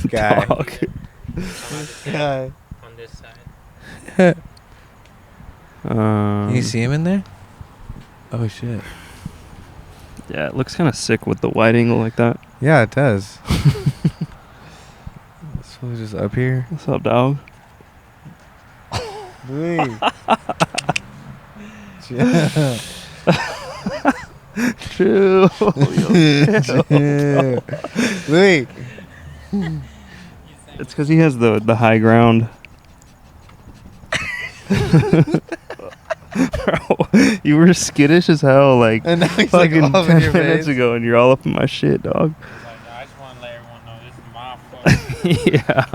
guy. Dog. Guy. On this side. Can you see him in there? Oh shit. Yeah, it looks kind of sick with the wide angle like that. Yeah, it does. This was just up here. What's up, dog? Louis. True. Louis. It's because he has the high ground. Bro, you were skittish as hell like And now he's fucking like all in 10 your minutes face. ago, and you're all up in my shit, dog. I just want to let everyone know this is my fault. Yeah.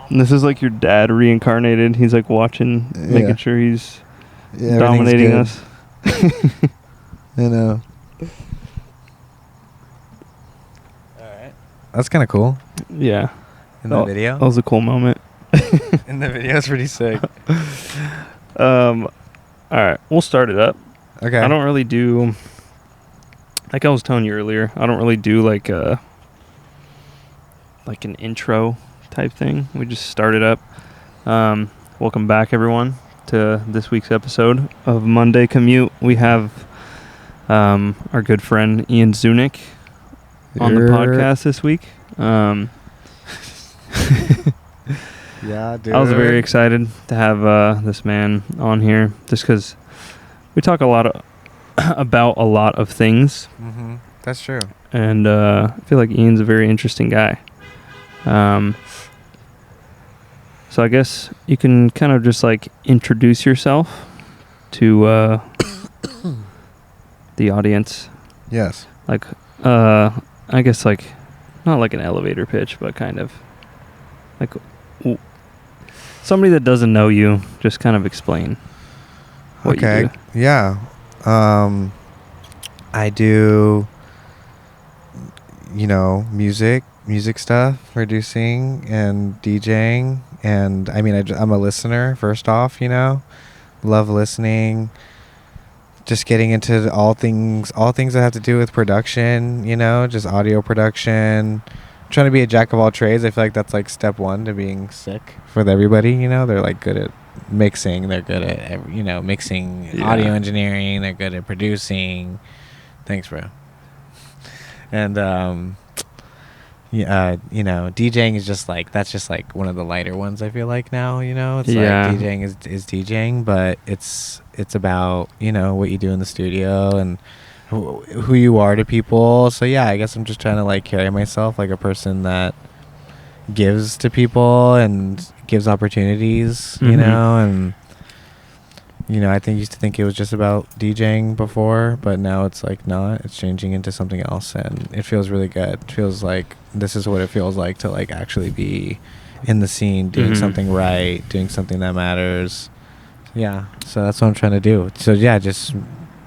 And this is like your dad reincarnated. He's like watching, making sure he's dominating us. I know. Alright. That's kind of cool. Yeah. In the video? That was a cool moment. In the video, it's pretty sick. All right, we'll start it up. Okay. I don't really do, like I was telling you earlier, I don't really do like an intro type thing. We just start it up. Welcome back, everyone, to this week's episode of Monday Commute. We have our good friend Ian Zunich on the podcast this week. Yeah, dude. I was very excited to have this man on here just because we talk about a lot of things. Mm-hmm. That's true. And I feel like Ian's a very interesting guy. So I guess you can kind of just like introduce yourself to the audience. Yes. Like, I guess like not like an elevator pitch, but kind of like somebody that doesn't know you, just kind of explain what you do. Yeah. I do, music stuff, producing and DJing. And I mean, I'm a listener first off, love listening, just getting into all things that have to do with production, just audio production. Trying to be a jack of all trades. I feel like that's like step one to being sick for everybody. They're like good at mixing. They're good at mixing, audio engineering. They're good at producing. Thanks, bro. And DJing is just like one of the lighter ones. I feel like now. It's like DJing is DJing, but it's about what you do in the studio and who you are to people. So yeah, I guess I'm just trying to like carry myself like a person that gives to people and gives opportunities, and I used to think it was just about DJing before, but now it's like not. It's changing into something else, and it feels really good. It feels like this is what it feels like to like actually be in the scene, doing something right, doing something that matters. Yeah, so that's what I'm trying to do. So yeah, just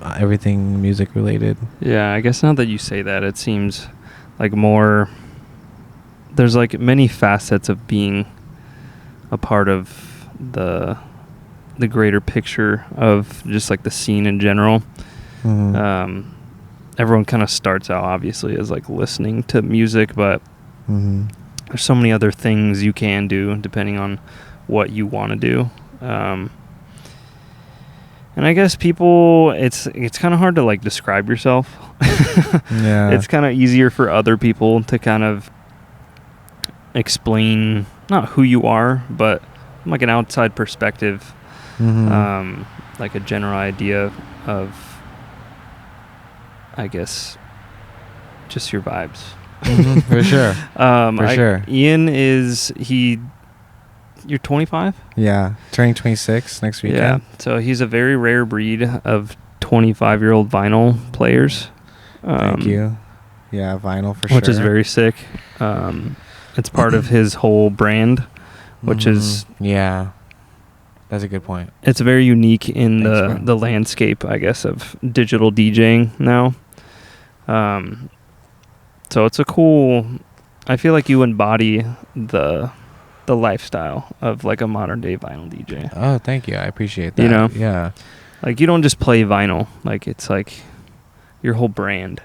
everything music related. Yeah, I guess now that you say that, it seems like more there's like many facets of being a part of the greater picture of just like the scene in general. Everyone kind of starts out obviously as like listening to music, but there's so many other things you can do depending on what you want to do. And I guess people, it's kind of hard to like describe yourself. Yeah. It's kind of easier for other people to kind of explain not who you are, but like an outside perspective, like a general idea of, I guess, just your vibes. For sure. For sure. Ian you're 25? Yeah, turning 26 next weekend. Yeah, so he's a very rare breed of 25-year-old vinyl players. Thank you. Yeah, vinyl for sure. Which is very sick. It's part of his whole brand, which is... Yeah, that's a good point. It's very unique in the landscape, I guess, of digital DJing now. So it's a cool... I feel like you embody the lifestyle of like a modern day vinyl DJ. Oh, thank you. I appreciate that. Yeah. Like you don't just play vinyl. Like it's like your whole brand.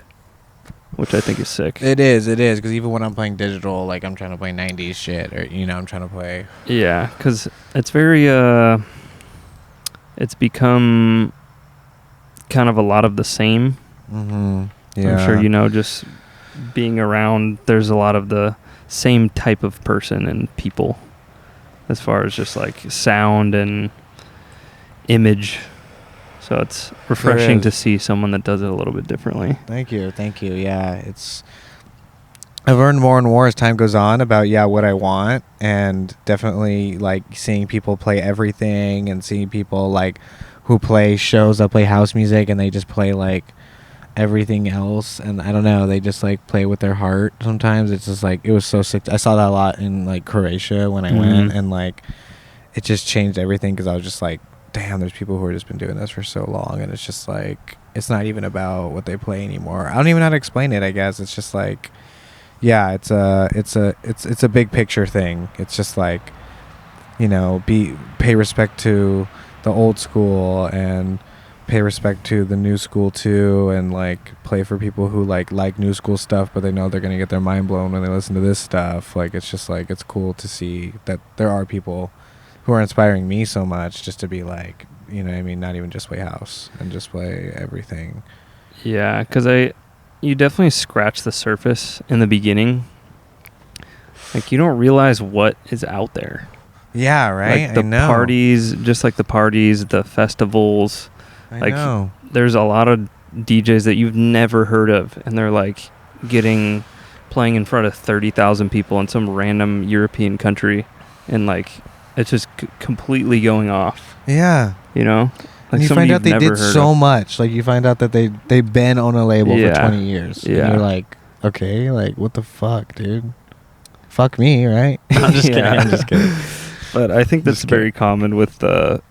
which I think is sick. It is, because even when I'm playing digital, like I'm trying to play 90s shit, or I'm trying to play. Yeah, because it's very it's become kind of a lot of the same. Mm-hmm. Yeah. I'm sure just being around, there's a lot of the same type of person and people as far as just like sound and image. So it's refreshing to see someone that does it a little bit differently. Thank you. Yeah, I've learned more and more as time goes on about what I want, and definitely like seeing people play everything, and seeing people like who play shows that play house music and they just play like everything else, and I don't know, they just like play with their heart. Sometimes it's just like, it was so sick. I saw that a lot in like Croatia when I went, and like it just changed everything, because I was just like, damn, there's people who have just been doing this for so long, and it's just like, it's not even about what they play anymore. I don't even know how to explain it. I guess it's just like, it's a big picture thing. It's just like, pay respect to the old school, and pay respect to the new school too, and like play for people who like new school stuff, but they know they're gonna get their mind blown when they listen to this stuff. Like, it's just like, it's cool to see that there are people who are inspiring me so much, just to be like, not even just play house and just play everything. Yeah, because you definitely scratch the surface in the beginning. Like, you don't realize what is out there. Yeah, right. Like the parties, just like the parties, the festivals. I know. There's a lot of DJs that you've never heard of, and they're like playing in front of 30,000 people in some random European country, and like it's just completely going off. Yeah. Like, and you find out they did so much. Like, you find out that they've been on a label for 20 years. Yeah. And you're like, okay, like, what the fuck, dude? Fuck me, right? I'm just kidding. But I think that's very common with the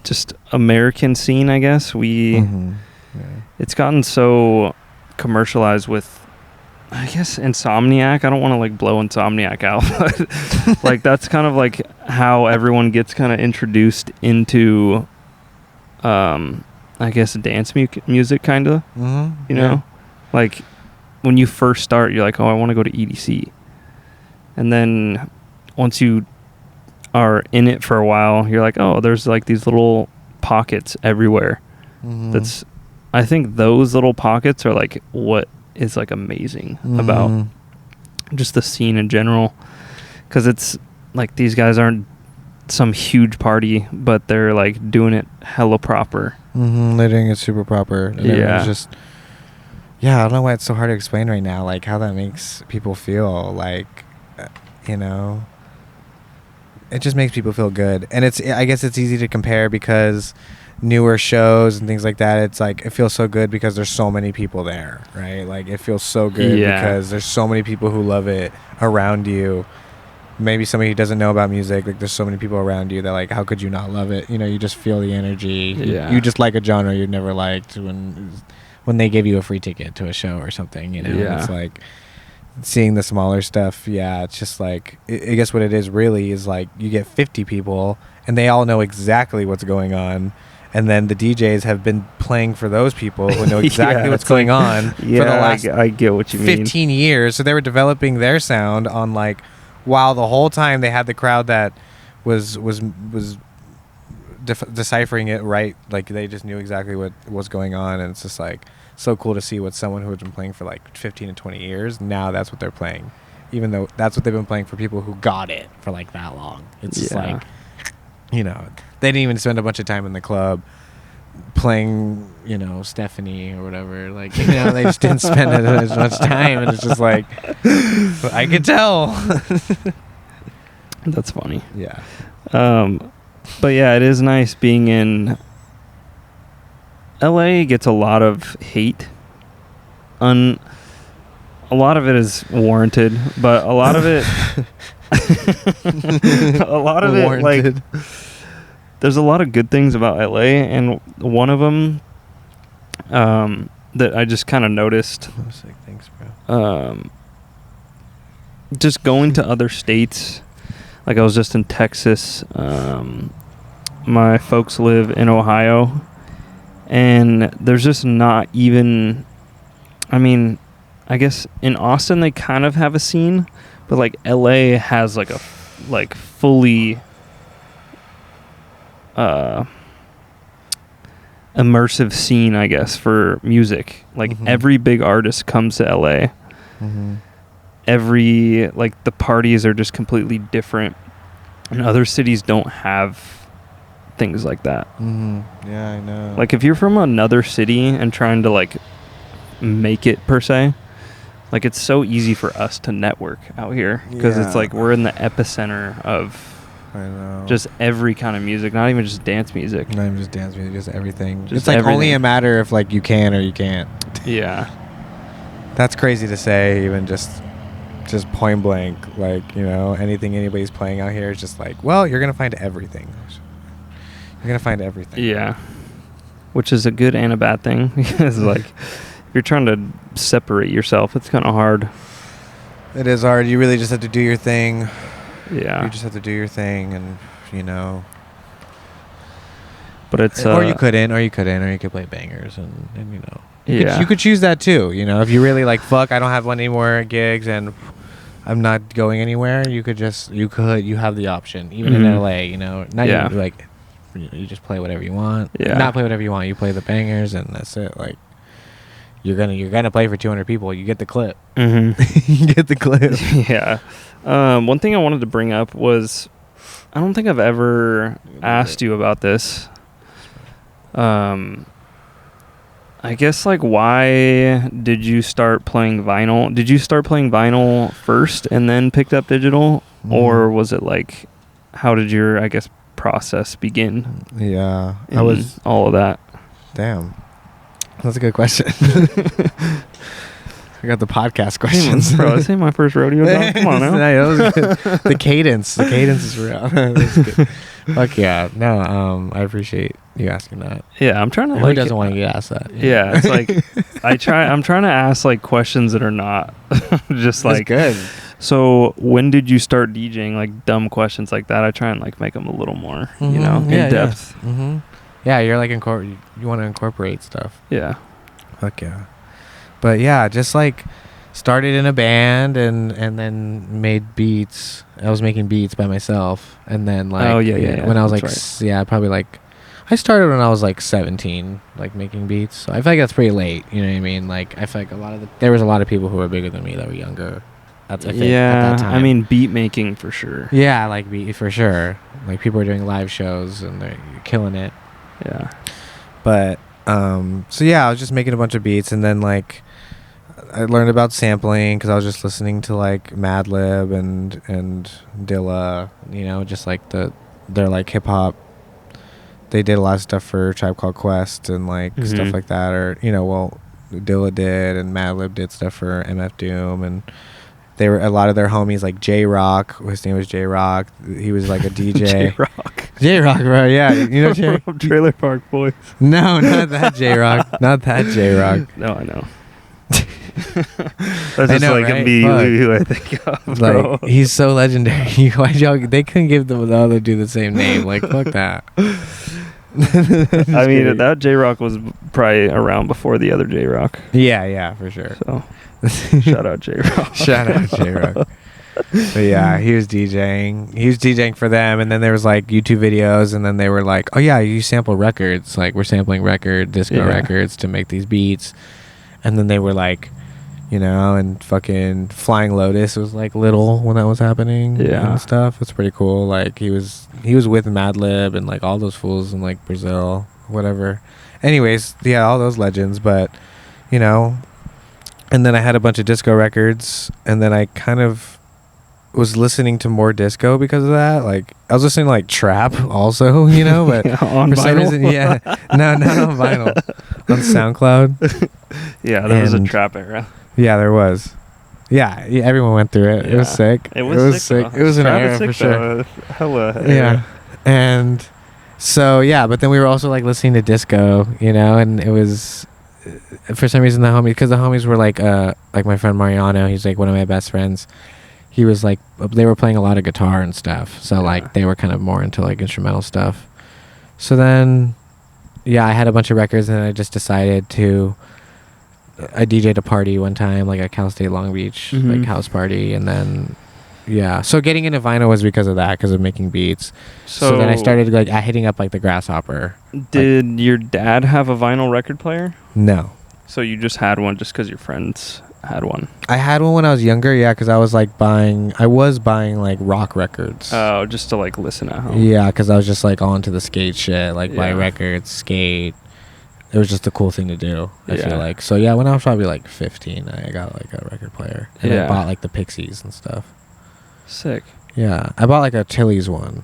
just American scene, I guess. It's gotten so commercialized with, I guess, Insomniac. I don't want to like blow Insomniac out, but like that's kind of like how everyone gets kind of introduced into, I guess, dance music, kind of. You know, like when you first start, you're like, oh, I want to go to EDC, and then once you are in it for a while, you're like, oh, there's like these little pockets everywhere. I think those little pockets are like what is like amazing about just the scene in general, because it's like these guys aren't some huge party, but they're like doing it hella proper. They're doing it super proper, and it's just, I don't know why it's so hard to explain right now, like how that makes people feel. Like, it just makes people feel good. And I guess it's easy to compare because newer shows and things like that, it's like, it feels so good because there's so many people there, right? Like, it feels so good because there's so many people who love it around you. Maybe somebody who doesn't know about music, like, there's so many people around you that, like, how could you not love it? You just feel the energy. You just like a genre you'd never liked when they give you a free ticket to a show or something, It's like, seeing the smaller stuff, it's just like, I guess what it is really is like, you get 50 people and they all know exactly what's going on, and then the DJs have been playing for those people who know exactly what's going on for the last I get what you 15 years. So they were developing their sound on, like, while the whole time they had the crowd that was deciphering it right. Like, they just knew exactly what was going on, and it's just like so cool to see what someone who has been playing for like 15 to 20 years, now that's what they're playing, even though that's what they've been playing for people who got it for like that long. It's just like, they didn't even spend a bunch of time in the club playing, Stephanie or whatever. Like, they just didn't spend as much time, and it's just like, I could tell. That's funny. Yeah. But yeah, it is nice being in LA. Gets a lot of hate. A lot of it is warranted, but a lot of it like, there's a lot of good things about LA, and one of them that I just kind of noticed, thanks, bro. just going to other states. Like, I was just in Texas. My folks live in Ohio, and there's just not even, I mean, I guess in Austin they kind of have a scene, but like LA has like a like fully immersive scene, I guess, for music. Like every big artist comes to LA. Every like the parties are just completely different, and other cities don't have things like that. Yeah, I know. Like if you're from another city and trying to like make it per se, like it's so easy for us to network out here because it's like we're in the epicenter of I know. just every kind of music, not even just dance music. Not even just dance music, just everything. Just it's like everything. only a matter if like you can or you can't. Yeah. That's crazy to say, even just point blank. Like, you know, anything anybody's playing out here is just like, well, you're gonna find everything. You're gonna find everything. Yeah. Which is a good and a bad thing because like if you're trying to separate yourself, it's kind of hard. It is hard. You really just have to do your thing. Yeah. You just have to do your thing, and you know. But it's or you could play bangers, and you know. Yeah. You could choose that too. You know, if you really like, fuck, I don't have any more gigs, and I'm not going anywhere. You have the option, even in LA. You know, not even like you just play whatever you want. Yeah. Not play whatever you want. You play the bangers, and that's it. Like. You're gonna play for 200 people. You get the clip. You get the clip. Yeah. One thing I wanted to bring up was, I don't think I've ever asked you about this. I guess like why did you start playing vinyl? Did you start playing vinyl first and then picked up digital, or was it like, how did your process begin? Yeah, I was all of that. Damn. That's a good question. I got the podcast questions. Bro, this ain't my first rodeo, dog. Come on now. That was good. The cadence is real. That's good. Fuck yeah. No, I appreciate you asking that. Yeah, I'm trying to Who doesn't want to get asked that? Yeah, it's like I'm trying to ask like questions that are not just like good. So when did you start DJing? Like dumb questions like that. I try and like make them a little more, you know, in depth. Yeah, you're like you want to incorporate stuff. Yeah. Fuck yeah. But yeah, just like started in a band and then made beats. I was making beats by myself, and then like when I was like probably like I started when I was like 17, like making beats. So I feel like that's pretty late. You know what I mean? Like I feel like there was a lot of people who were bigger than me that were younger. At that time. I mean beat making for sure. Yeah, like beat for sure. Like people were doing live shows and they're killing it. Yeah. But so yeah, I was just making a bunch of beats, and then like I learned about sampling because I was just listening to like Madlib and Dilla, you know, just like they're like hip hop. They did a lot of stuff for Tribe Called Quest and like stuff like that, or you know, well, Dilla did and Madlib did stuff for MF Doom, and they were a lot of their homies like J Rock. His name was J Rock. He was like a DJ. J Rock, bro. Yeah, you know J. From Trailer Park Boys. No, not that J Rock. Not that J Rock. No, I know. That's just like right? immediately who I think of, bro. Like, he's so legendary. Why they couldn't give the other dude the same name? Like, fuck that. I mean, that J Rock was probably around before the other J Rock. Yeah, for sure. So, shout out J Rock. Shout out J Rock. But yeah, he was DJing. He was DJing for them, and then there was like YouTube videos, and then they were like, "Oh yeah, you sample records. Like we're sampling disco records to make these beats." And then they were like, you know, and fucking Flying Lotus was like little when that was happening, and stuff. It's pretty cool. Like he was with Madlib and like all those fools in like Brazil, whatever. Anyways, yeah, all those legends. But you know, and then I had a bunch of disco records, and then I kind of was listening to more disco because of that. Like I was listening to like trap also, you know, but on for vinyl? some reason, no, not on vinyl, on SoundCloud. Yeah, there was a trap era. Yeah, there was. Yeah, everyone went through it. Yeah. It was sick. It was sick. It was an era for sure. Hella. Yeah, and so yeah, but then we were also like listening to disco, you know, and it was for some reason the homies were like my friend Mariano. He's like one of my best friends. He was like, they were playing a lot of guitar and stuff, so like they were kind of more into like instrumental stuff. So then, yeah, I had a bunch of records, and I just decided to I DJ'd a party one time, like at Cal State Long Beach, Mhm. like house party, and then yeah. So getting into vinyl was because of that, because of making beats. So then I started like hitting up like the Grasshopper. Did your dad have a vinyl record player? No, So you just had one just because your friends had one? I had one when I was younger. Yeah, because I was buying like rock records. Oh, just to like listen at home. Yeah, because I was just like on to the skate shit, like buy Yeah. records, skate. It was just a cool thing to do. I Yeah. feel like. So yeah, when I was probably like 15, I got like a record player, and Yeah. I bought like the Pixies and stuff. Sick. Yeah, I bought like a Chili's one.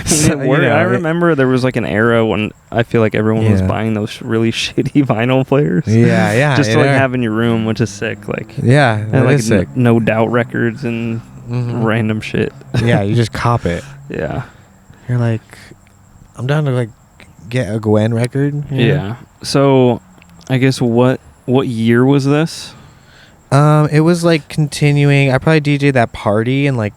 So, I remember there was like an era when I feel like everyone was buying those really shitty vinyl players. Yeah, yeah. Just to like have in your room, which is sick. Like Yeah, and that like is sick. No Doubt records and Mhm. random shit. Yeah, you just cop it. Yeah. You're like, I'm down to like get a Gwen record. you know? Yeah. So, I guess what year was this? It was like continuing. I probably DJ'd that party in like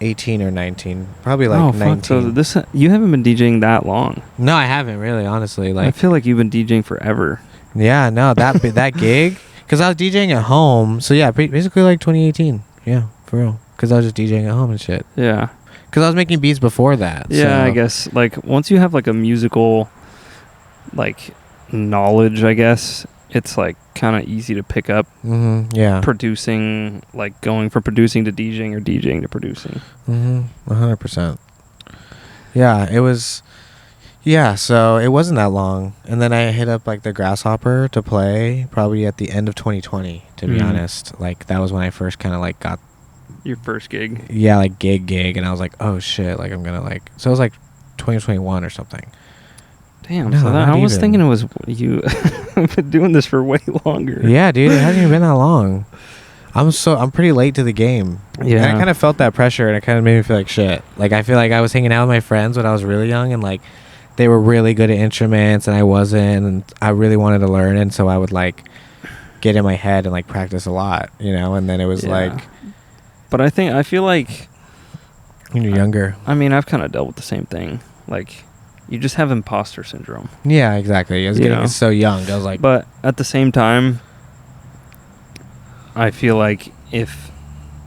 2018 or 19. Probably like 19. Fuck. So this you haven't been DJing that long. No, I haven't really, honestly. I Like, feel like you've been DJing forever. yeah, no, that that gig, because I was DJing at home. So yeah, basically like 2018. Yeah, for real. Because I was just DJing at home and shit. Yeah. Because I was making beats before that. Yeah, so. I guess like once you have like a musical like knowledge, I guess it's like kind of easy to pick up Yeah. producing, like going from producing to DJing or DJing to producing. 100%. Yeah, it was. Yeah, so it wasn't that long, and then I hit up like the Grasshopper to play probably at the end of 2020. To be Mhm. honest, like that was when I first kind of like got Your first gig. like gig, and I was like, oh shit, like I'm gonna like. So it was like 2021 or something. Damn. No, So not I was even. thinking it was you. I've been doing this for way longer. Yeah, dude, it hasn't even been that long. I'm pretty late to the game. Yeah. And I kind of felt that pressure, and it kind of made me feel like shit. Like I feel like I was hanging out with my friends when I was really young, and like they were really good at instruments, and I wasn't, and I really wanted to learn, and so I would like get in my head and like practice a lot, and then it was like But I feel like when you're younger. I mean, I've kind of dealt with the same thing. Like, you just have imposter syndrome. Yeah, exactly. I was getting so young. I was like, But at the same time, I feel like if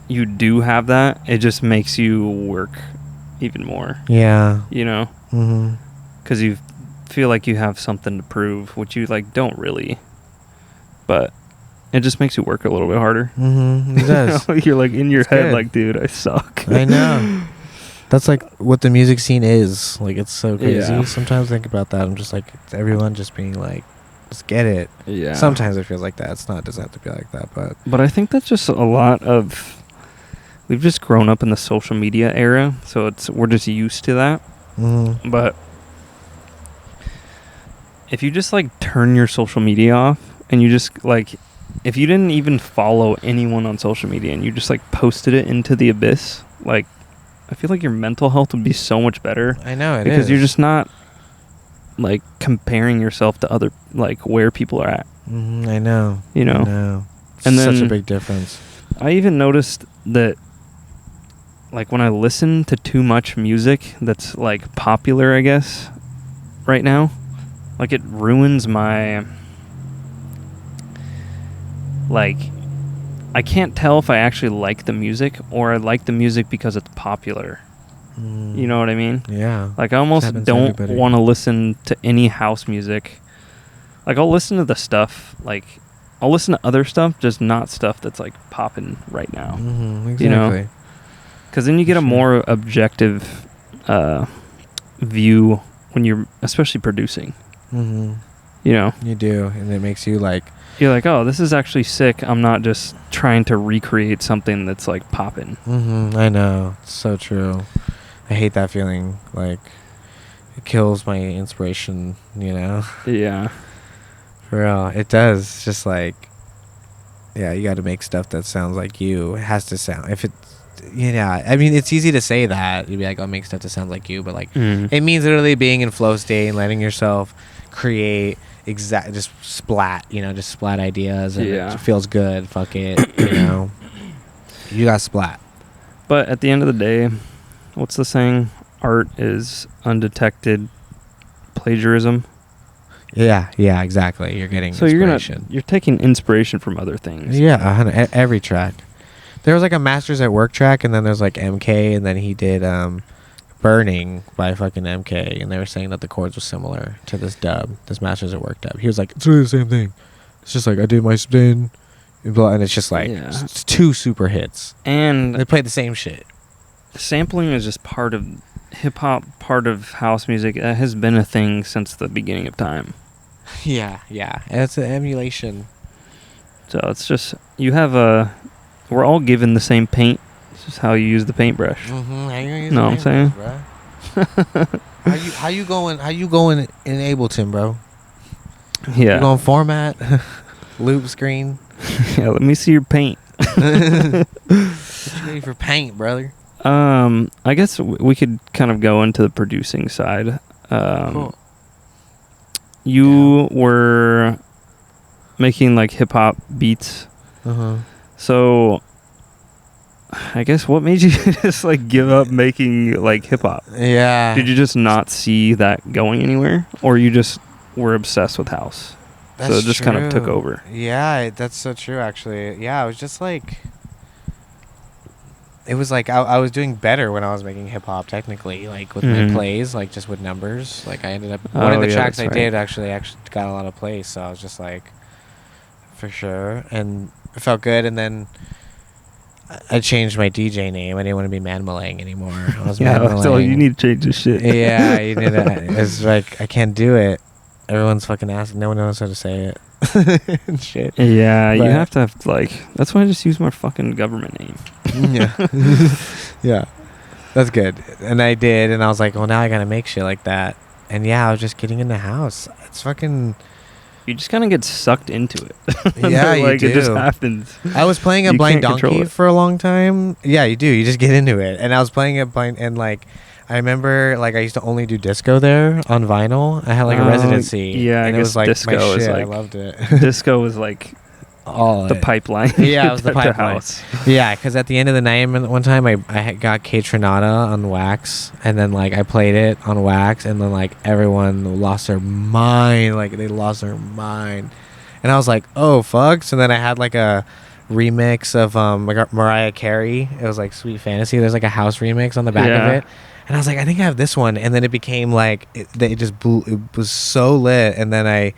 you do have that, it just makes you work even more. yeah. Because you feel like you have something to prove, which you like don't really. But it just makes you work a little bit harder. It does. You're like in your It's head, good. like, dude, I suck. I know. That's like what the music scene is. Like, it's so crazy. Yeah. Sometimes I think about that. I'm just like, it's everyone just being like, just get it. Yeah. Sometimes it feels like that. It doesn't have to be like that, but But I think that's just a lot of. We've just grown up in the social media era, so we're just used to that. But if you just like turn your social media off and you just like, if you didn't even follow anyone on social media and you just like posted it into the abyss, like I feel like your mental health would be so much better. I know it because is. you're just not like comparing yourself to other, like where people are at. I know. You know? I know. It's And such a then- big difference. I even noticed that like when I listen to too much music that's like popular, I guess, right now, like it ruins my, like, I can't tell if I actually like the music or I like the music because it's popular. You know what I mean? Yeah. Like I almost happens to don't everybody. want to listen to any house music. Like I'll listen to the stuff, like I'll listen to other stuff, just not stuff that's like popping right now. Exactly. You know? Because then you get a Sure. more objective view when you're especially producing. You know? You do, and it makes you like. You're like, oh, this is actually sick. I'm not just trying to recreate something that's like popping. I know. It's so true. I hate that feeling. Like, it kills my inspiration. Yeah. For real, it does. It's just like, yeah, you got to make stuff that sounds like you. It has to sound. If it, I mean, it's easy to say that. You'd be like, "Oh, make stuff that sounds like you," but like, it means literally being in flow state and letting yourself create just splat. Just splat ideas, and Yeah. it feels good. Fuck it. You got splat. But at the end of the day, what's the saying? Art is undetected plagiarism. Yeah, exactly. You're getting So inspiration. you're taking inspiration from other things. Yeah, every track. There was like a Masters at Work track, and then there's like MK, and then he did Burning by fucking MK, and they were saying that the chords were similar to this Masters at Work dub. He was like, it's really the same thing. It's just like I did my spin, and it's just like it's 2 super hits, and they played the same shit. Sampling is just part of hip hop, part of house music. It has been a thing since the beginning of time. Yeah, and it's an emulation. So it's just we're all given the same paint. It's just how you use the paintbrush. Mm-hmm. How you gonna use know what I'm saying? How you going in Ableton, bro? Yeah. You going format, loop screen? Yeah. Let me see your paint. What you need for paint, brother? I guess we could kind of go into the producing side. Cool. You were making like hip hop beats. Uh-huh. So I guess what made you just like give up making like hip hop? Yeah. Did you just not see that going anywhere, or you just were obsessed with house? That's so it just kind of took true. over. Yeah, that's so true actually. Yeah, I was just like, it was like I was doing better when I was making hip hop technically, like with my plays, like just with numbers. Like I ended up one of the tracks I did actually got a lot of plays, so I was just like, for sure, and it felt good. And then I changed my DJ name. I didn't want to be Man Malang anymore. I was Man Malang. So you need to change this shit. Yeah, you need to. It's like I can't do it. Everyone's fucking asking. No one knows how to say it. And shit. Yeah, you have to like. That's why I just use my fucking government name. Yeah. Yeah. That's good. And I did, and I was like, well, now I gotta make shit like that. And yeah, I was just getting in the house. It's fucking. You just kind of get sucked into it. Yeah, you like do. It just happens. I was playing a You Blind can't control Donkey it. for a long time. Yeah, you do. You just get into it. And I was playing it blind, and like, I remember like I used to only do disco there on vinyl. I had like a residency. Yeah, and I it guess was like disco my is shit. like I loved it. Disco was like All the it. pipeline. Yeah, it was the to pipeline. house. Yeah, because at the end of the night, one time I got K Trinata on wax, and then like I played it on wax, and then like everyone lost their mind. Like they lost their mind, and I was like, oh fuck. So then I had like a remix of like Mariah Carey. It was like Sweet Fantasy. There's like a house remix on the back of it. And I was like, I think I have this one. And then it became like, it just blew. It was so lit. And then I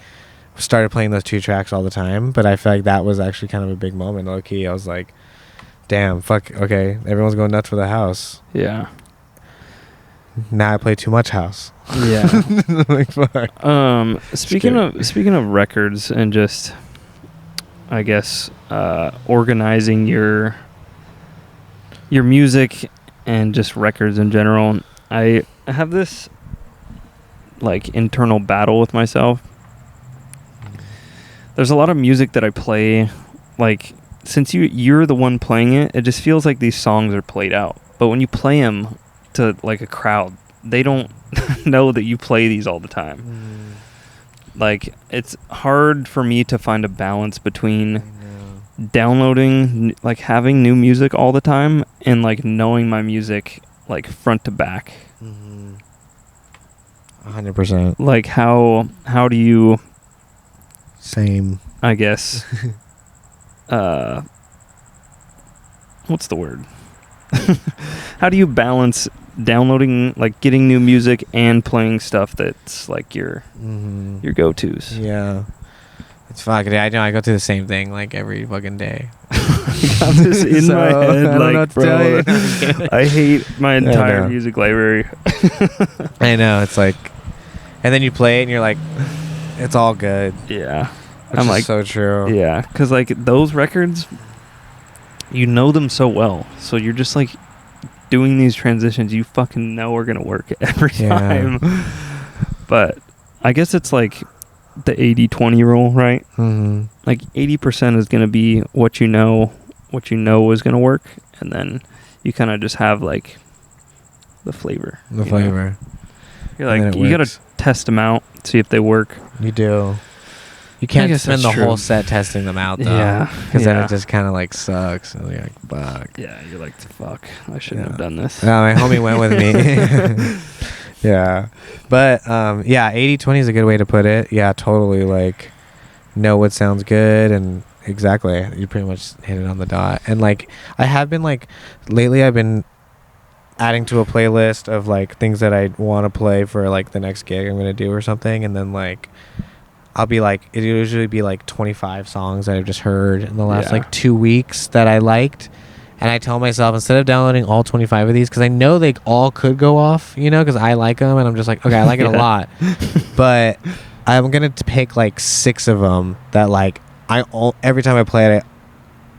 started playing those 2 tracks all the time. But I feel like that was actually kind of a big moment, low key. I was like, damn, fuck, okay. Everyone's going nuts for the house. Yeah. Now I play too much house. Yeah. Like, fuck. Speaking of records and just, I guess, organizing your music and just records in general, I have this like internal battle with myself. There's a lot of music that I play, like since you're the one playing it, it just feels like these songs are played out. But when you play them to like a crowd, they don't know that you play these all the time. Like it's hard for me to find a balance between downloading, like having new music all the time, and like knowing my music like front to back. 100%. Like how do you, Same. I guess, what's the word? How do you balance downloading, like getting new music and playing stuff that's like your go-tos? Yeah. It's fucking. I know. I go through the same thing like every fucking day. I got this in So, my head, I don't know what like, to tell bro. you. No, I'm just kidding. I hate my entire know. music library. I know. It's like, and then you play it and you're like, it's all good. Yeah. Which I'm is like, so true. yeah, because like those records, you know them so well, so you're just like doing these transitions you fucking know are gonna work every time. But I guess it's like the 80-20 rule, right? Like 80% is gonna be what you know is gonna work, and then you kind of just have like the flavor. The flavor. You're like, you gotta test them out, see if they work. You do. You can't spend the whole set testing them out, though. Yeah. Because then it just kind of like sucks. And you're like, fuck. Yeah, you're like, fuck, I shouldn't have done this. No, my homie went with me. Yeah. But yeah, 80/20 is a good way to put it. Yeah, totally. Like, know what sounds good, and exactly, you pretty much hit it on the dot. And like, I have been like, lately I've been adding to a playlist of like things that I want to play for like the next gig I'm gonna do or something, and then like I'll be like, it usually be like 25 songs that I've just heard in the last like 2 weeks that I liked. And I tell myself, instead of downloading all 25 of these, because I know they all could go off, you know, because I like them, and I'm just like, okay, I like it a lot. But I'm going to pick like 6 of them that like, every time I play it,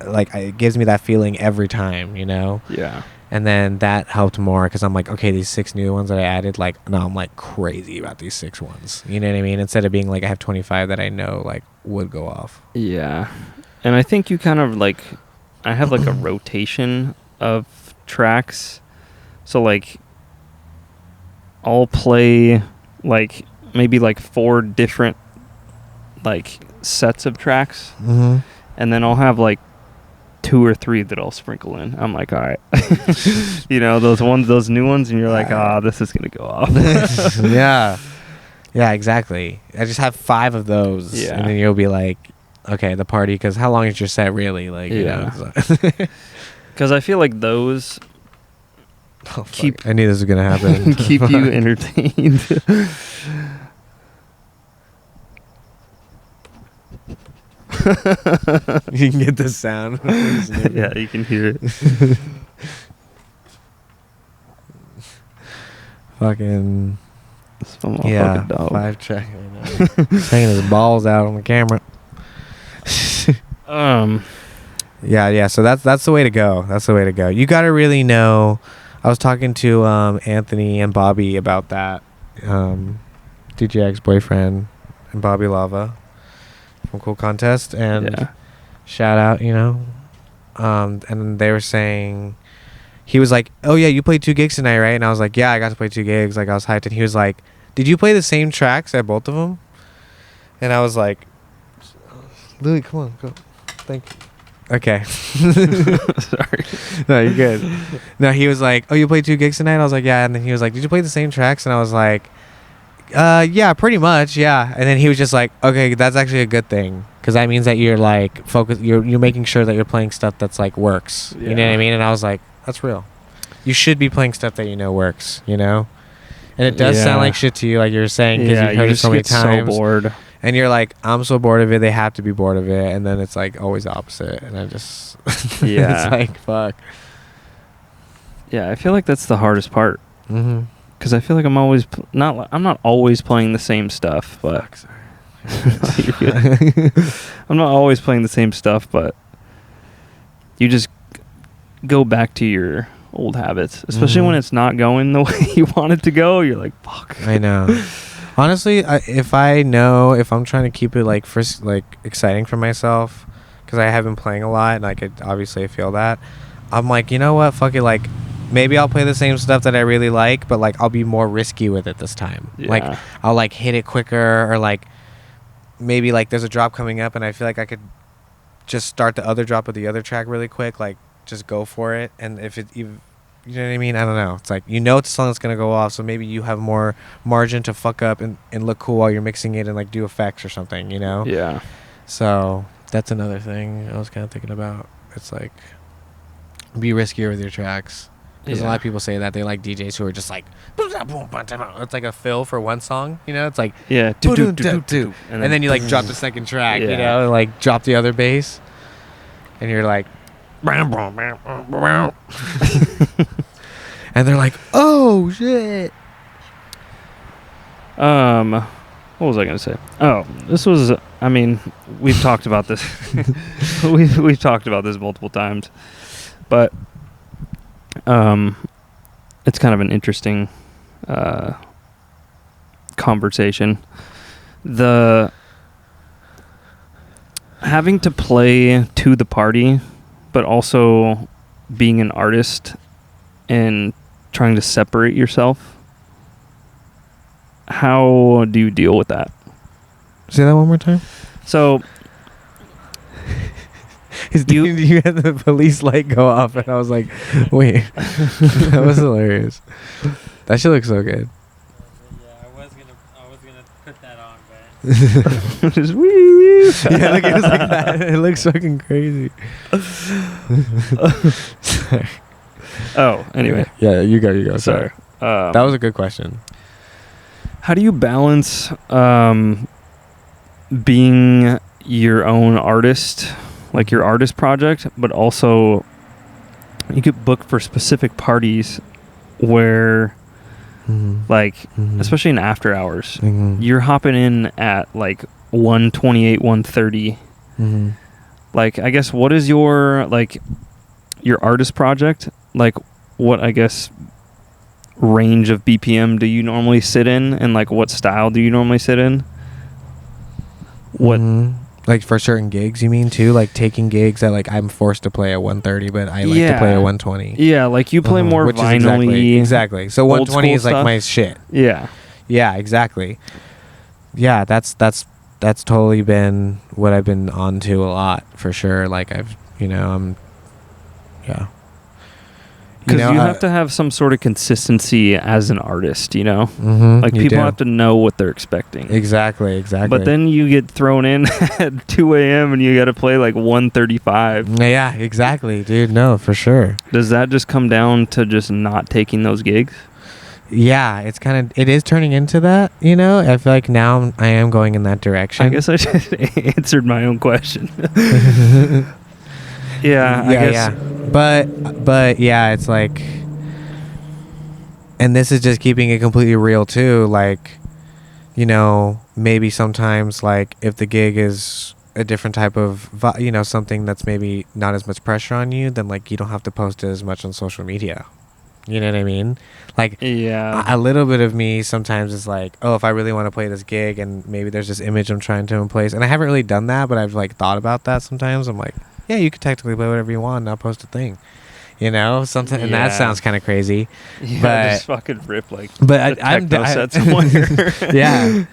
like it gives me that feeling every time, you know? Yeah. And then that helped more because I'm like, okay, these 6 new ones that I added, like, no, I'm like crazy about these 6 ones. You know what I mean? Instead of being like, I have 25 that I know like would go off. Yeah. And I think you kind of like, I have like a rotation of tracks. So like, I'll play like maybe like 4 different like sets of tracks. Mm-hmm. And then I'll have like 2 or 3 that I'll sprinkle in. I'm like, all right. You know, those new ones, and you're like, this is going to go off. Yeah. Yeah, exactly. I just have 5 of those. Yeah. And then you'll be like, okay, the party, because how long is your set really? Like, you know. Because I feel like those keep... I knew this was going to happen. keep you entertained. You can get the sound. Yeah, you can hear it. Fucking... fucking dog. 5 track. He's hanging his balls out on the camera. Yeah. So that's the way to go. That's the way to go. You got to really know. I was talking to Anthony and Bobby about that. DJ ex-boyfriend and Bobby Lava from Cool Contest, and shout out, you know. And they were saying, he was like, "Oh yeah, you played 2 gigs tonight, right?" And I was like, "Yeah, I got to play 2 gigs." Like, I was hyped, and he was like, "Did you play the same tracks at both of them?" And I was like, "Louis, come on, go." Thank you. Okay. Sorry. No, you're good. No, he was like, "Oh, you played 2 gigs tonight?" I was like, "Yeah." And then he was like, "Did you play the same tracks?" And I was like, yeah, pretty much, yeah." And then he was just like, "Okay, that's actually a good thing, because that means that you're like focused. You're making sure that you're playing stuff that's like works. You know what I mean?" And I was like, "That's real. You should be playing stuff that you know works. You know." And it does sound like shit to you, like you're saying, because you've heard it so many times. So bored. And you're like, "I'm so bored of it. They have to be bored of it." And then it's like always the opposite. And I just, it's like, fuck. Yeah, I feel like that's the hardest part. Mm-hmm. Because I feel like I'm always I'm not always playing the same stuff, but I'm not always playing the same stuff, but you just go back to your old habits, especially when it's not going the way you want it to go. You're like, fuck. I know. Honestly, if I'm trying to keep it like first, like exciting for myself, because I have been playing a lot, and I could obviously feel that, I'm like, you know what, fuck it, like maybe I'll play the same stuff that I really like, but like I'll be more risky with it this time. Like I'll like hit it quicker, or like maybe like there's a drop coming up and I feel like I could just start the other drop of the other track really quick, like just go for it. And if it even, you know what I mean, I don't know, it's like, you know, it's a song that's gonna go off, so maybe you have more margin to fuck up and look cool while you're mixing it and like do effects or something, you know. So that's another thing I was kind of thinking about. It's like, be riskier with your tracks. Because a lot of people say that they like DJs who are just like, it's like a fill for one song, you know. It's like, and then you like drop the second track, you know, and like drop the other bass, and you're like, and they're like, "Oh shit." What was I gonna say? Oh, this was. I mean, we've talked about this. we've talked about this multiple times, but it's kind of an interesting conversation. The having to play to the party, but also being an artist and trying to separate yourself. How do you deal with that? Say that one more time. So you had the police light go off, and I was like, wait. That was hilarious. That shit looks so good. Just woo. Yeah, like it was like that. It looks fucking crazy. Oh, anyway. Yeah, you go. Sorry. So, That was a good question. how do you balance being your own artist, like your artist project, but also you get booked for specific parties where, like, especially in after hours, you're hopping in at like 1:28, 1:30. Like, I guess, what is your, like, your artist project? Like, what, I guess, range of BPM do you normally sit in, and like what style do you normally sit in? What like for certain gigs, you mean too? Like taking gigs that like I'm forced to play at 1:30, but I like to play at 1:20. Yeah, like you play more which vinyl-y, is exactly. So 1:20 is like stuff. my shit. Yeah, exactly. Yeah, that's totally been what I've been on to a lot for sure. Like I've, I'm, yeah. because you have to have some sort of consistency as an artist, like people have to know what they're expecting. Exactly. But then you get thrown in at 2 a.m. and you got to play like 1:35. Yeah, exactly, dude. No, for sure. Does that just come down to just not taking those gigs? Yeah, it is turning into that, I feel like now I am going in that direction. I guess I just answered my own question. Yeah, I guess. Yeah. But yeah, it's like, and this is just keeping it completely real too. Like, maybe sometimes like if the gig is a different type of, something that's maybe not as much pressure on you, then like you don't have to post it as much on social media. You know what I mean? Like, yeah, a little bit of me sometimes is like, oh, if I really want to play this gig and maybe there's this image I'm trying to place, and I haven't really done that, but I've like thought about that sometimes. I'm like, yeah, you could technically play whatever you want and not post a thing, sometimes, and that sounds kind of crazy. Yeah, but just fucking rip like. But I'm set somewhere. Yeah,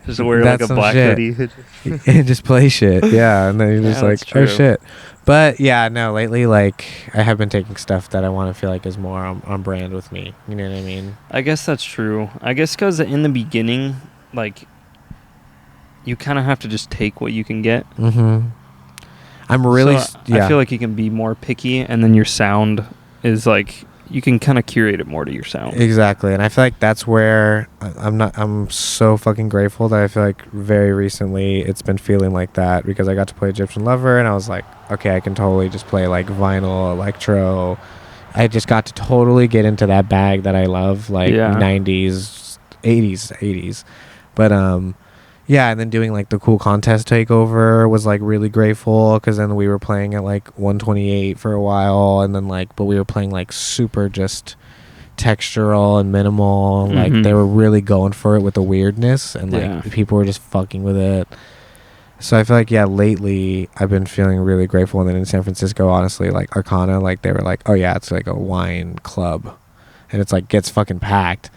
just wear like a black hoodie and just play shit. Yeah, and then you're just like, oh shit. But yeah, no, lately, like, I have been taking stuff that I want to feel like is more on brand with me. You know what I mean? I guess that's true. I guess because in the beginning, like, you kind of have to just take what you can get. I'm really... I feel like you can be more picky, and then your sound is, like... You can kind of curate it more to your sound. Exactly. And I feel like that's where I'm so fucking grateful that I feel like very recently it's been feeling like that, because I got to play Egyptian Lover and I was like, okay, I can totally just play like vinyl, electro. I just got to totally get into that bag that I love, like 90s, 80s. But yeah, and then doing like the cool contest takeover was like really grateful, because then we were playing at like 128 for a while, and then like, but we were playing like super just textural and minimal. Like they were really going for it with the weirdness, and like people were just fucking with it. So I feel like, yeah, lately I've been feeling really grateful. And then in San Francisco, honestly, like Arcana, like they were like, oh yeah, it's like a wine club. And it's like gets fucking packed.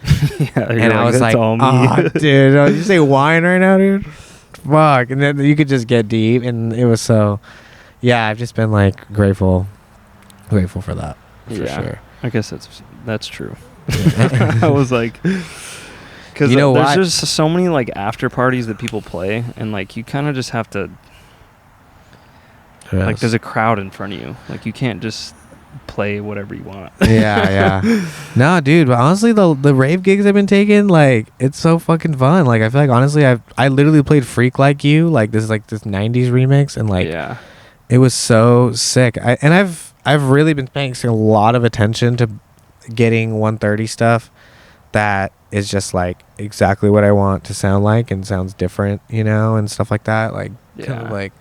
And I was like, oh, dude, did you say wine right now, dude? Fuck. And then you could just get deep. And it was so, yeah, I've just been like grateful for that. For sure. I guess that's true. I was like, because there's just so many like after parties that people play. And like you kind of just have to, like there's a crowd in front of you. Like you can't just play whatever you want. Yeah. No, dude, but honestly the rave gigs I've been taking, like it's so fucking fun. Like I feel like honestly I literally played Freak Like You, like this 90s remix, and like it was so sick. I've really been paying a lot of attention to getting 130 stuff that is just like exactly what I want to sound like and sounds different, and stuff like that. Like kind of like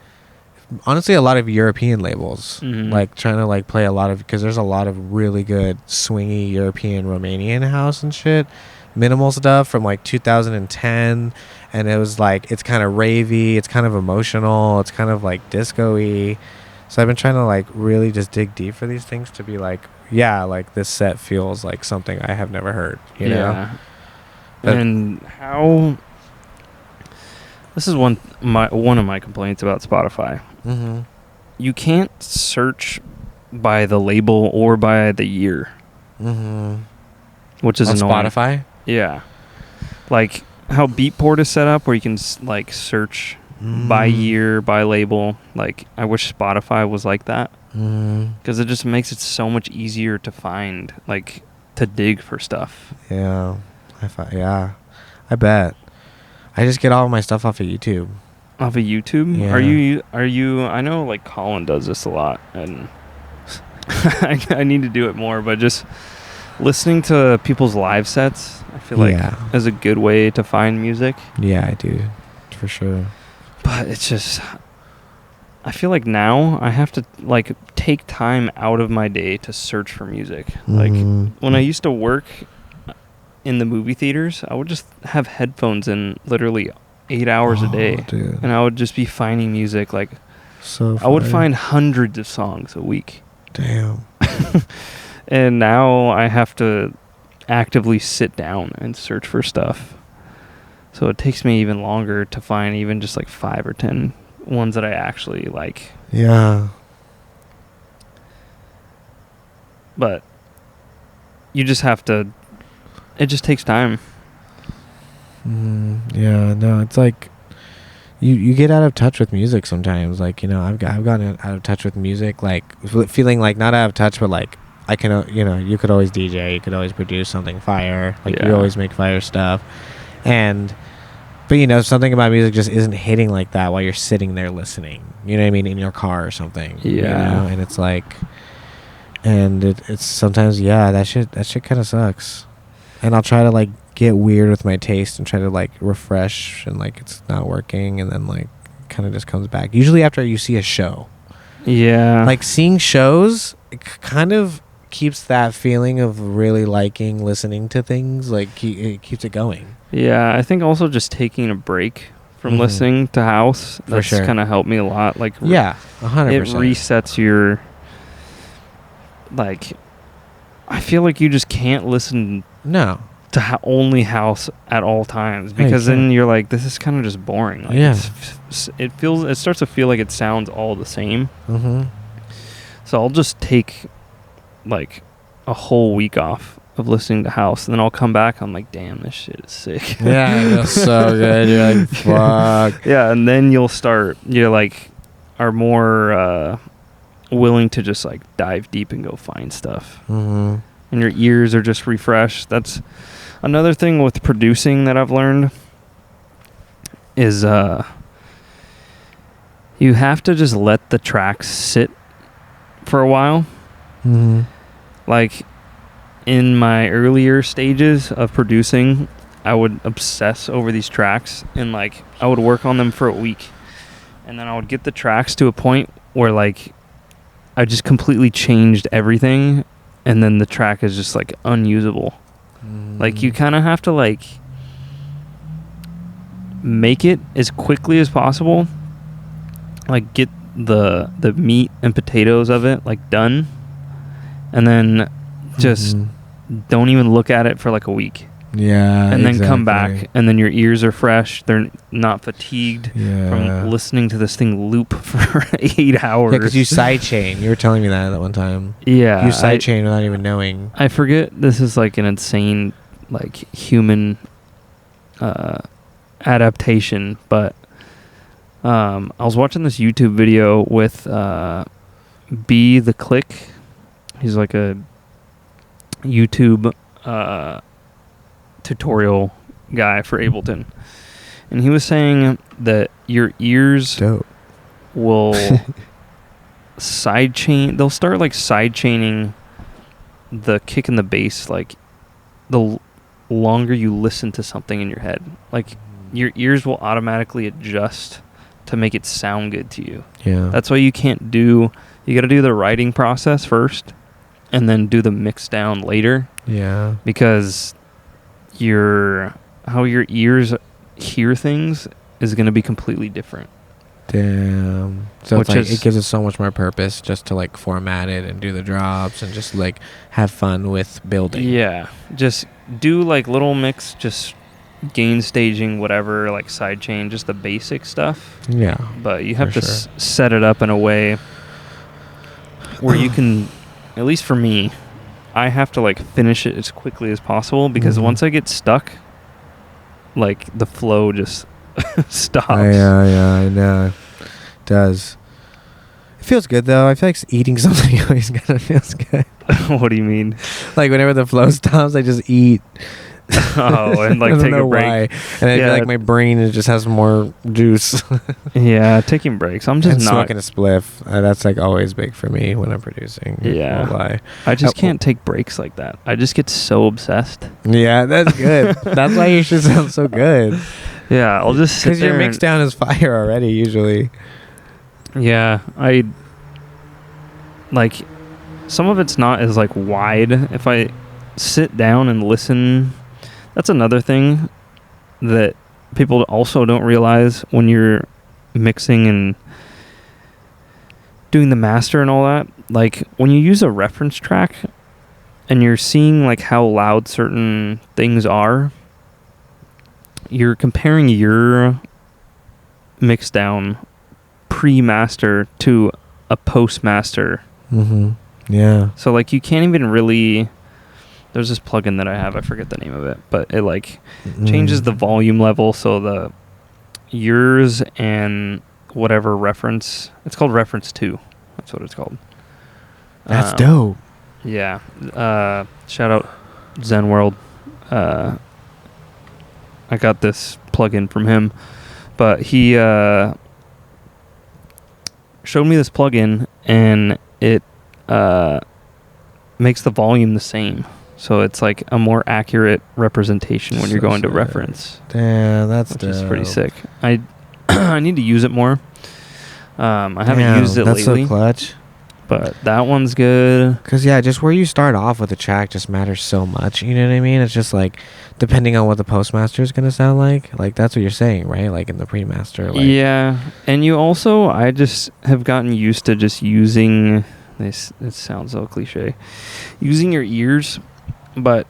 honestly a lot of European labels, like trying to like play a lot of, because there's a lot of really good swingy European Romanian house and shit, minimal stuff from like 2010, and it was like, it's kind of ravey, it's kind of emotional, it's kind of like disco-y. So I've been trying to like really just dig deep for these things to be like, yeah, like this set feels like something I have never heard, you know? But and how... This is one of my complaints about Spotify. You can't search by the label or by the year, which is on annoying. Spotify. Yeah, like how Beatport is set up, where you can like search by year, by label. Like, I wish Spotify was like that, because it just makes it so much easier to find, like, to dig for stuff. Yeah, I bet. I just get all of my stuff off of YouTube. Off of YouTube? Yeah. Are you? I know, like, Colin does this a lot, and I need to do it more. But just listening to people's live sets, I feel like is a good way to find music. Yeah, I do, for sure. But it's just, I feel like now I have to, like, take time out of my day to search for music. Like, when I used to work in the movie theaters, I would just have headphones in literally 8 hours a day. Dude. And I would just be finding music. Like, so I would find hundreds of songs a week. Damn. And now I have to actively sit down and search for stuff. So it takes me even longer to find even just like 5 or 10 ones that I actually like. Yeah. But you just have to, it just takes time. Yeah, no, it's like you get out of touch with music sometimes. Like, you know, I've gotten out of touch with music, like feeling like not out of touch, but like I can, you know, you could always DJ, you could always produce something fire, like you always make fire stuff, but you know, something about music just isn't hitting like that while you're sitting there listening. You know what I mean, in your car or something. Yeah, you know? And it's like, and it's sometimes that shit kind of sucks. And I'll try to like get weird with my taste and try to like refresh, and like it's not working, and then like kind of just comes back. Usually after you see a show. Yeah. Like seeing shows, it kind of keeps that feeling of really liking listening to things. Like it keeps it going. Yeah, I think also just taking a break from listening to house, that's kind of helped me a lot. Like, 100%. It resets your, like, I feel like you just can't listen to only house at all times, because then you're like, this is kind of just boring. Like, it starts to feel like it sounds all the same. So I'll just take like a whole week off of listening to house, and then I'll come back, I'm like, damn, this shit is sick. Yeah, it feels so good. You're like, fuck. Yeah, and then you're like, are more willing to just like dive deep and go find stuff. And your ears are just refreshed. That's another thing with producing that I've learned is you have to just let the tracks sit for a while. Like, in my earlier stages of producing, I would obsess over these tracks, and like I would work on them for a week, and then I would get the tracks to a point where like I just completely changed everything, and then the track is just like unusable. Like, you kind of have to like make it as quickly as possible, like get the meat and potatoes of it like done, and then just don't even look at it for like a week. Yeah. And then come back, and then your ears are fresh. They're not fatigued from listening to this thing loop for 8 hours. Yeah, because you sidechain. You were telling me that one time. Yeah. You sidechain without even knowing. I forget, this is like an insane like human adaptation, but I was watching this YouTube video with B the Click. He's like a YouTube tutorial guy for Ableton, and he was saying that your ears will sidechain. They'll start like sidechaining the kick and the bass, like the longer you listen to something in your head. Like, your ears will automatically adjust to make it sound good to you. Yeah. That's why you got to do the writing process first, and then do the mix down later. Yeah. Because how your ears hear things is going to be completely different. Damn. So it's like, it gives it so much more purpose just to like format it and do the drops and just like have fun with building. Yeah. Just do like little mix, just gain staging, whatever, like sidechain, just the basic stuff. Yeah. But you have to set it up in a way where you can, at least for me, I have to like finish it as quickly as possible, because once I get stuck, like the flow just stops. Yeah, I know. It does. It feels good though. I feel like eating something always kind of feels good. What do you mean? Like whenever the flow stops, I just eat. Oh, and like I don't take know a break. why. And I feel like my brain just has more juice. Yeah, taking breaks. I'm just and not smoking a spliff. That's like always big for me when I'm producing. Yeah. Won't lie. I just can't take breaks like that. I just get so obsessed. Yeah, that's good. That's why you should sound so good. Yeah, I'll just sit Because there. your mix down is fire already, usually. Yeah, I like some of it's not as like wide. If I sit down and listen, that's another thing that people also don't realize when you're mixing and doing the master and all that. Like when you use a reference track and you're seeing like how loud certain things are, you're comparing your mix down pre-master to a post-master. Mm-hmm. Yeah. So like you can't even really, there's this plugin that I have, I forget the name of it, but it like changes the volume level, so the yours and whatever reference, it's called reference 2. That's what it's called. That's dope. Yeah. Shout out Zen World. I got this plugin from him, but he showed me this plugin, and it makes the volume the same. So it's like a more accurate representation when you're going to reference. Damn, that's which dope. is pretty sick. I I need to use it more. I haven't used it that's lately. So clutch. But that one's good. Because, yeah, just where you start off with a track just matters so much. You know what I mean? It's just like, depending on what the postmaster is going to sound like that's what you're saying, right? Like in the pre-master. Like, yeah. And you also, I just have gotten used to just using this. It sounds so cliche. Using your ears. But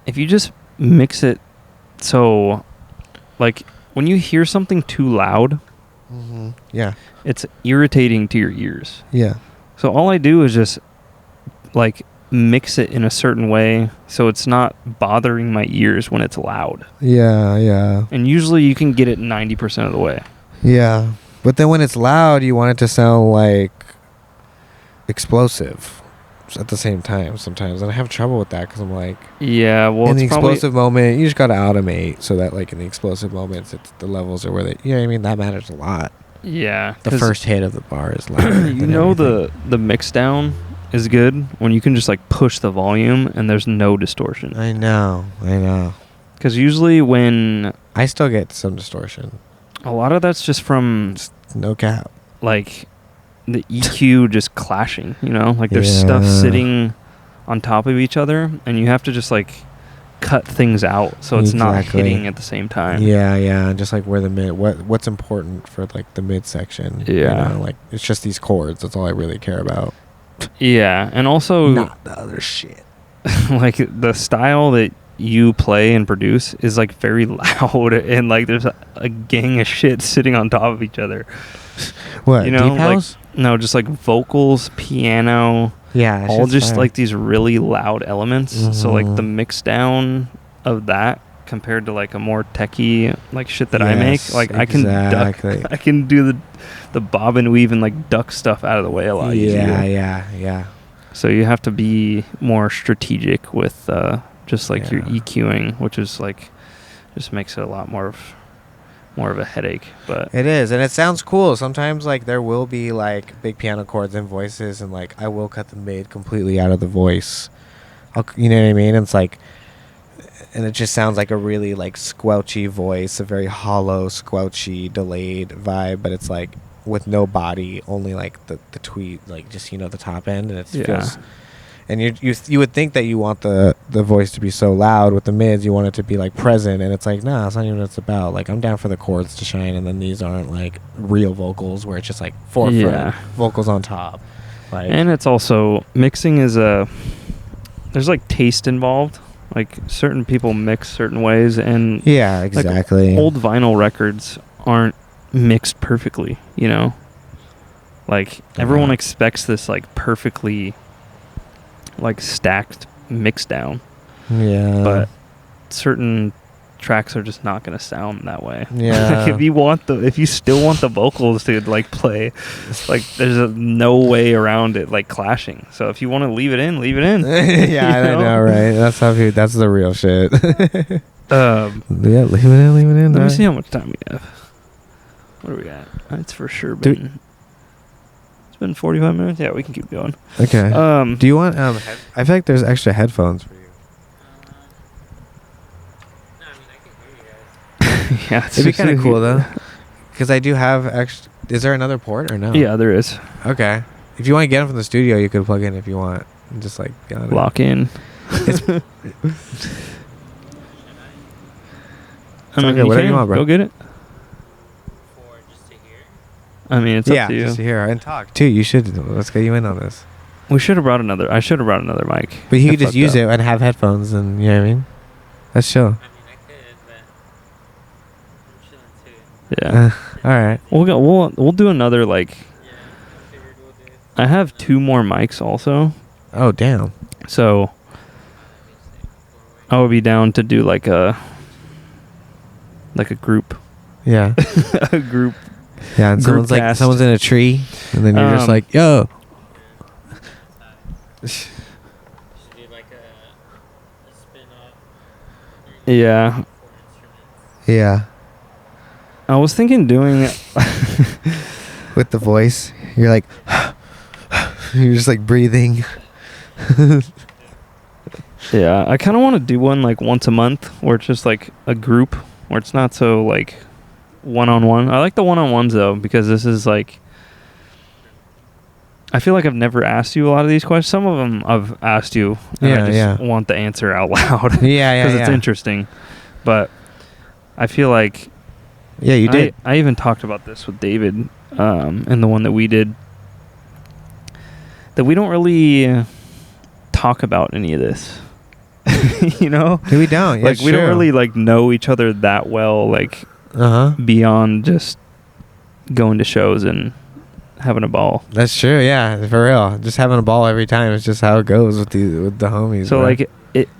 if you just mix it so, like, when you hear something too loud, yeah, it's irritating to your ears. Yeah. So all I do is just like mix it in a certain way so it's not bothering my ears when it's loud. Yeah. And usually you can get it 90% of the way. Yeah. But then when it's loud, you want it to sound like explosive at the same time sometimes. And I have trouble with that because I'm like, yeah, well, in the explosive moment, you just got to automate so that like in the explosive moments, the levels are where they, you know what I mean? That matters a lot. Yeah. The first hit of the bar is louder. You know, the mix down is good when you can just like push the volume and there's no distortion. I know. Because usually when... I still get some distortion. A lot of that's just from... No cap. Like the EQ just clashing, you know? Like there's stuff sitting on top of each other and you have to just like cut things out so it's not hitting at the same time. Yeah. Just like where the mid, what's important for like the mid section. Yeah. You know, like it's just these chords. That's all I really care about. Yeah, and also not the other shit. Like the style that you play and produce is like very loud and like there's a gang of shit sitting on top of each other. What? You know, deep house? like no, just like vocals, piano. Yeah, all just like these really loud elements. So like the mix down of that compared to like a more techie like shit that I make, like exactly. I can do the bob and weave and like duck stuff out of the way a lot easier. Yeah. So you have to be more strategic with just like your EQing, which is like just makes it a lot more of a headache. But it is, and it sounds cool. Sometimes like there will be like big piano chords and voices, and like I will cut the mid completely out of the voice. You know what I mean? It's like, and it just sounds like a really like squelchy voice, a very hollow, squelchy, delayed vibe, but it's like with no body, only like the tweet, like just, you know, the top end, and it feels. And you would think that you want the voice to be so loud. With the mids, you want it to be like present, and it's like, nah, that's not even what it's about. Like, I'm down for the chords to shine, and then these aren't like real vocals where it's just like forefront vocals on top. Like, and it's also mixing is there's like taste involved. Like certain people mix certain ways, and yeah, exactly. Like, old vinyl records aren't mixed perfectly, you know. Like everyone expects this like perfectly like stacked mix down. Yeah. But certain tracks are just not gonna sound that way. Yeah. Like, if you still want the vocals to like play, like there's no way around it like clashing. So if you want to leave it in, leave it in. Yeah, I know, right? That's the real shit. Yeah, leave it in. let me see how much time we have. What do we got? It's for sure been. It's been 45 minutes. Yeah, we can keep going. Okay. Do you want I feel like there's extra headphones for you. No, I mean, I can hear you guys. Yeah, It'd be kind of cool though, because I do have extra. Is there another port or no? Yeah, there is. Okay. If you want to get them from the studio, you could plug in if you want. And just like be on it. Lock in. I mean, okay, whatever you want, bro. Go get it. For just to hear. I mean, it's up to you. Just here and talk too. You should. Let's get you in on this. We should have brought another. I should have brought another mic. But you I could just fucked use up. it and have headphones, and you know what I mean. That's chill. I mean, I could, but I'm chilling too. Yeah. All right. We'll do another like. Yeah, I figured we'll do. I have 2 more mics also, Oh damn. so I would be down to do like a group. Yeah. A group. Yeah. And Group cast. someone's in a tree, and then you're just like, yo. Should do like a spin up. Yeah. 4 instruments. Yeah. I was thinking doing. With the voice, you're like, you're just like breathing. Yeah, I kind of want to do one like once a month, where it's just like a group, where it's not so like one-on-one. I like the one-on-ones though, because this is like. I feel like I've never asked you a lot of these questions. Some of them I've asked you, and I just want the answer out loud. Yeah, Because it's interesting. But I feel like... Yeah, you did. I even talked about this with David in the one that we did. That we don't really talk about any of this. You know? We don't. Like, we don't really like know each other that well, like, beyond just going to shows and having a ball. That's true. Yeah, for real. Just having a ball every time. It's just how it goes with the homies. So bro. like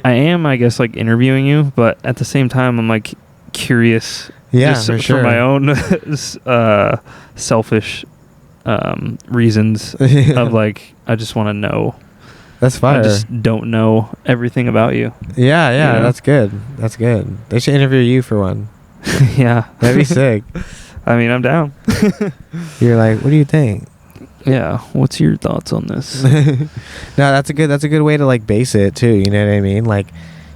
I am, I guess, like interviewing you, but at the same time, I'm like curious. Yeah, just for sure. For my own selfish reasons of like, I just want to know. That's fire. I just don't know everything about you. Yeah, You know? that's good. That's good. They should interview you for one. Yeah, That'd be sick. I mean, I'm down. You're like, what do you think? Yeah, what's your thoughts on this? No, that's a good way to like base it too. You know what I mean? Like,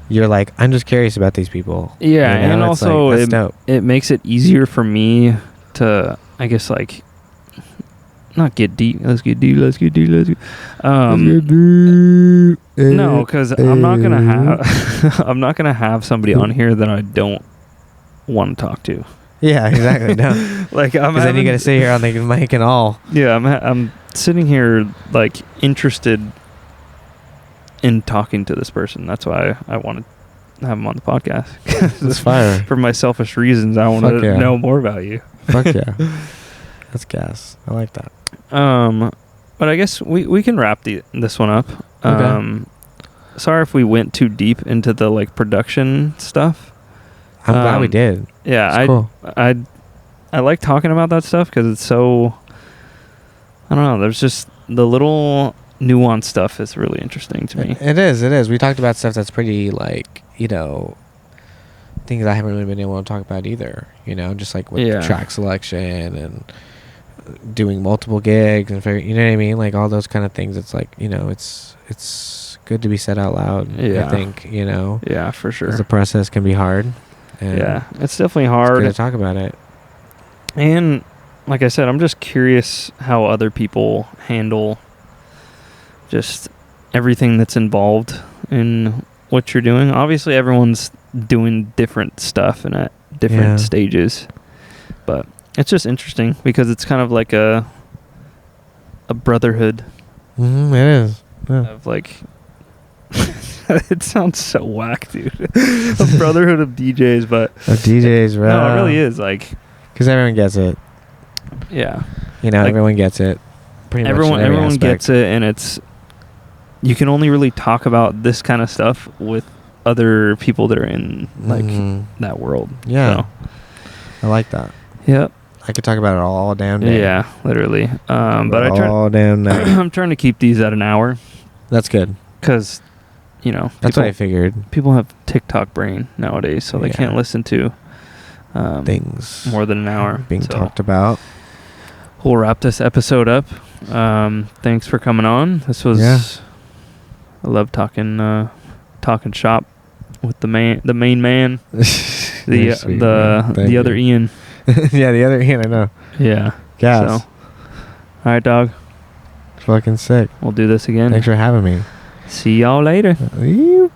you're like, I'm just curious about these people. Yeah, you know? and It's also like, that's dope. it makes it easier for me to, I guess, like, not get deep. Let's get deep. No, because I'm not gonna have I'm not gonna have somebody on here that I don't want to talk to. Yeah, exactly. No, Like, then you gotta sit here on the mic and all. Yeah, I'm sitting here like interested in talking to this person. That's why I want to have him on the podcast. That's fire. For my selfish reasons, I want to know more about you. Fuck yeah. That's gas. I like that. But I guess we can wrap this one up. Okay. Sorry if we went too deep into the like production stuff. I'm glad we did. Yeah, Cool. I like talking about that stuff because it's so, I don't know, there's just the little nuanced stuff is really interesting to me. It is. We talked about stuff that's pretty like, you know, things I haven't really been able to talk about either, you know, just like with track selection and doing multiple gigs and you know what I mean, like all those kind of things. It's like, you know, it's good to be said out loud. I think, you know. Yeah, for sure. 'Cause the process can be hard. Yeah, it's definitely hard. It's good to talk about it. And like I said, I'm just curious how other people handle just everything that's involved in what you're doing. Obviously, everyone's doing different stuff and at different stages, but it's just interesting because it's kind of like a brotherhood. Mm-hmm, it is. Yeah. Of like, it sounds so whack, dude. A brotherhood of DJs, but of DJs, right? No, it really is like, because everyone gets it. Yeah, you know, like, everyone gets it. Pretty much everyone gets it, and it's, you can only really talk about this kind of stuff with other people that are in like that world. Yeah. So, I like that. yep. I could talk about it all damn day. Yeah, literally. But all damn night. I'm trying to keep these at an hour That's good. because, That's what I figured. people have TikTok brain nowadays, so they Yeah. can't listen to Things more than an hour being So talked about. We'll wrap this episode up. Thanks for coming on. This was I love talking shop with the main man, Very sweet, man. Thank the other you. Ian. Yeah, the other hand, I know. Yeah. Gas. So, all right, dog. Fucking sick. We'll do this again. Thanks for having me. See y'all later. You